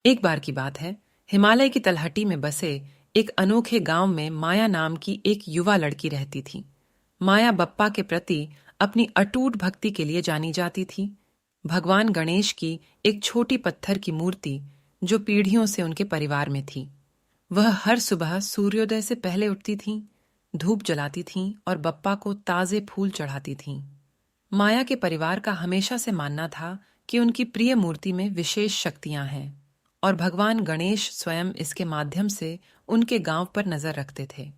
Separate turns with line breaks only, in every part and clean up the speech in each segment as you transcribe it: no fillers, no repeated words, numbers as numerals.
एक बार की बात है, हिमालय की तलहटी में बसे एक अनोखे गांव में माया नाम की एक युवा लड़की रहती थी। माया बप्पा के प्रति अपनी अटूट भक्ति के लिए जानी जाती थी। भगवान गणेश की एक छोटी पत्थर की मूर्ति जो पीढ़ियों से उनके परिवार में थी। वह हर सुबह सूर्योदय से पहले उठती थीं, धूप जलाती थीं और बप्पा को ताजे फूल चढ़ाती थीं। माया के परिवार का हमेशा से मानना था कि उनकी प्रिय मूर्ति में विशेष शक्तियां हैं और भगवान गणेश स्वयं इसके माध्यम से उनके गांव पर नजर रखते थे।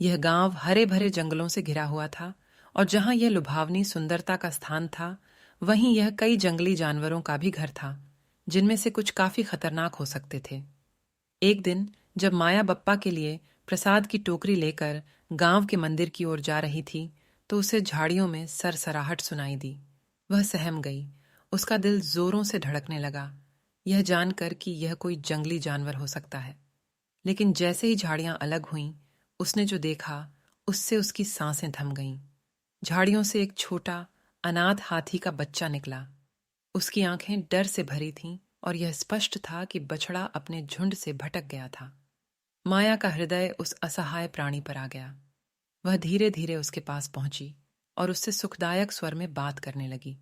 यह गांव हरे भरे जंगलों से घिरा हुआ था और जहां यह लुभावनी सुंदरता का स्थान था, वहीं यह कई जंगली जानवरों का भी घर था, जिनमें से कुछ काफी खतरनाक हो सकते थे। एक दिन जब माया बप्पा के लिए प्रसाद की टोकरी लेकर गांव के मंदिर की ओर जा रही थी, तो उसे झाड़ियों में सरसराहट सुनाई दी। वह सहम गई। उसका दिल जोरों से धड़कने लगा, यह जानकर कि यह कोई जंगली जानवर हो सकता है। लेकिन जैसे ही झाड़ियां अलग हुईं, उसने जो देखा, उससे उसकी सांसें थम गईं। झाड़ियों से एक छोटा अनाथ हाथी का बच्चा निकला। उसकी आंखें डर से भरी थीं और यह स्पष्ट था कि बछड़ा अपने झुंड से भटक गया था। माया का हृदय उस असहाय प्राणी पर आ गया। वह धीरे धीरे उसके पास पहुंची और उससे सुखदायक स्वर में बात करने लगी।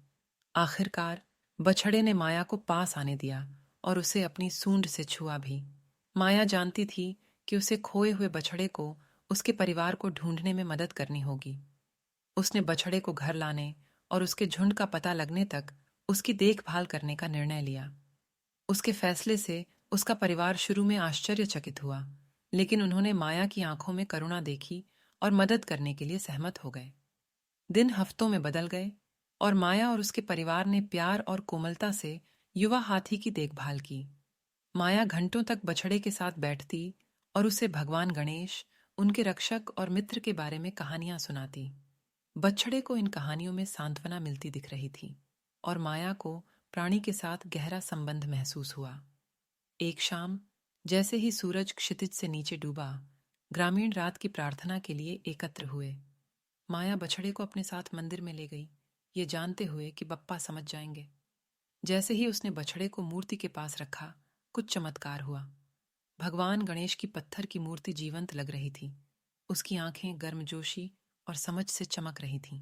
आखिरकार बछड़े ने माया को पास आने दिया और उसे अपनी सूंड से छुआ भी। माया जानती थी कि उसे खोए हुए बछड़े को उसके परिवार को ढूंढने में मदद करनी होगी। उसने बछड़े को घर लाने और उसके झुंड का पता लगने तक उसकी देखभाल करने का निर्णय लिया। उसके फैसले से उसका परिवार शुरू में आश्चर्यचकित हुआ, लेकिन उन्होंने माया की आंखों में करुणा देखी और मदद करने के लिए सहमत हो गए। दिन हफ्तों में बदल गए और माया और उसके परिवार ने प्यार और कोमलता से युवा हाथी की देखभाल की। माया घंटों तक बछड़े के साथ बैठती और उसे भगवान गणेश, उनके रक्षक और मित्र के बारे में कहानियां सुनाती। बछड़े को इन कहानियों में सांत्वना मिलती दिख रही थी और माया को प्राणी के साथ गहरा संबंध महसूस हुआ। एक शाम, जैसे ही सूरज क्षितिज से नीचे डूबा, ग्रामीण रात की प्रार्थना के लिए एकत्र हुए। माया बछड़े को अपने साथ मंदिर में ले गई, ये जानते हुए कि बप्पा समझ जाएंगे। जैसे ही उसने बछड़े को मूर्ति के पास रखा, कुछ चमत्कार हुआ। भगवान गणेश की पत्थर की मूर्ति जीवंत लग रही थी। उसकी आंखें गर्मजोशी और समझ से चमक रही थीं।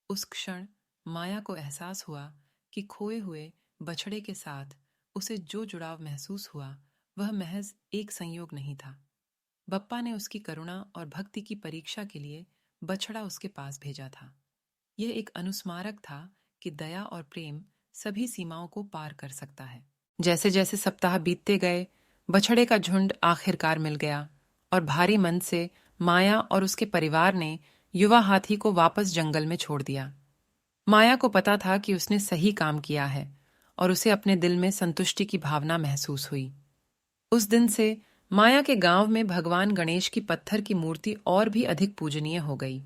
उस क्षण माया को एहसास हुआ कि खोए हुए बछड़े के साथ उसे जो जुड़ाव महसूस हुआ, वह महज एक संयोग नहीं था। बप्पा ने उसकी करुणा और भक्ति की परीक्षा के लिए बछड़ा उसके पास भेजा था। यह एक अनुस्मारक था कि दया और प्रेम सभी सीमाओं को पार कर सकता है। जैसे जैसे सप्ताह बीतते गए, बछड़े का झुंड आखिरकार मिल गया और भारी मन से माया और उसके परिवार ने युवा हाथी को वापस जंगल में छोड़ दिया। माया को पता था कि उसने सही काम किया है और उसे अपने दिल में संतुष्टि की भावना महसूस हुई। उस दिन से माया के गांव में भगवान गणेश की पत्थर की मूर्ति और भी अधिक पूजनीय हो गई,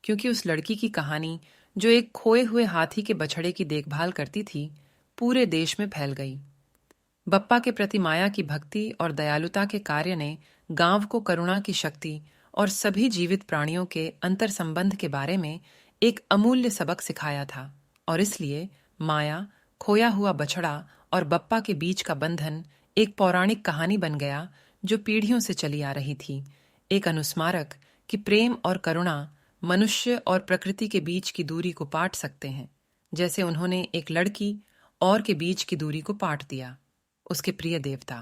क्योंकि उस लड़की की कहानी, जो एक खोए हुए हाथी के बछड़े की देखभाल करती थी, पूरे देश में फैल गई। बप्पा के प्रति माया की भक्ति और दयालुता के कार्य ने गांव को करुणा की शक्ति और सभी जीवित प्राणियों के अंतर संबंध के बारे में एक अमूल्य सबक सिखाया था। और इसलिए माया, खोया हुआ बछड़ा और बप्पा के बीच का बंधन एक पौराणिक कहानी बन गया, जो पीढ़ियों से चली आ रही थी। एक अनुस्मारक कि प्रेम और करुणा मनुष्य और प्रकृति के बीच की दूरी को पाट सकते हैं, जैसे उन्होंने एक लड़की और के बीच की दूरी को पाट दिया। उसके प्रिय देवता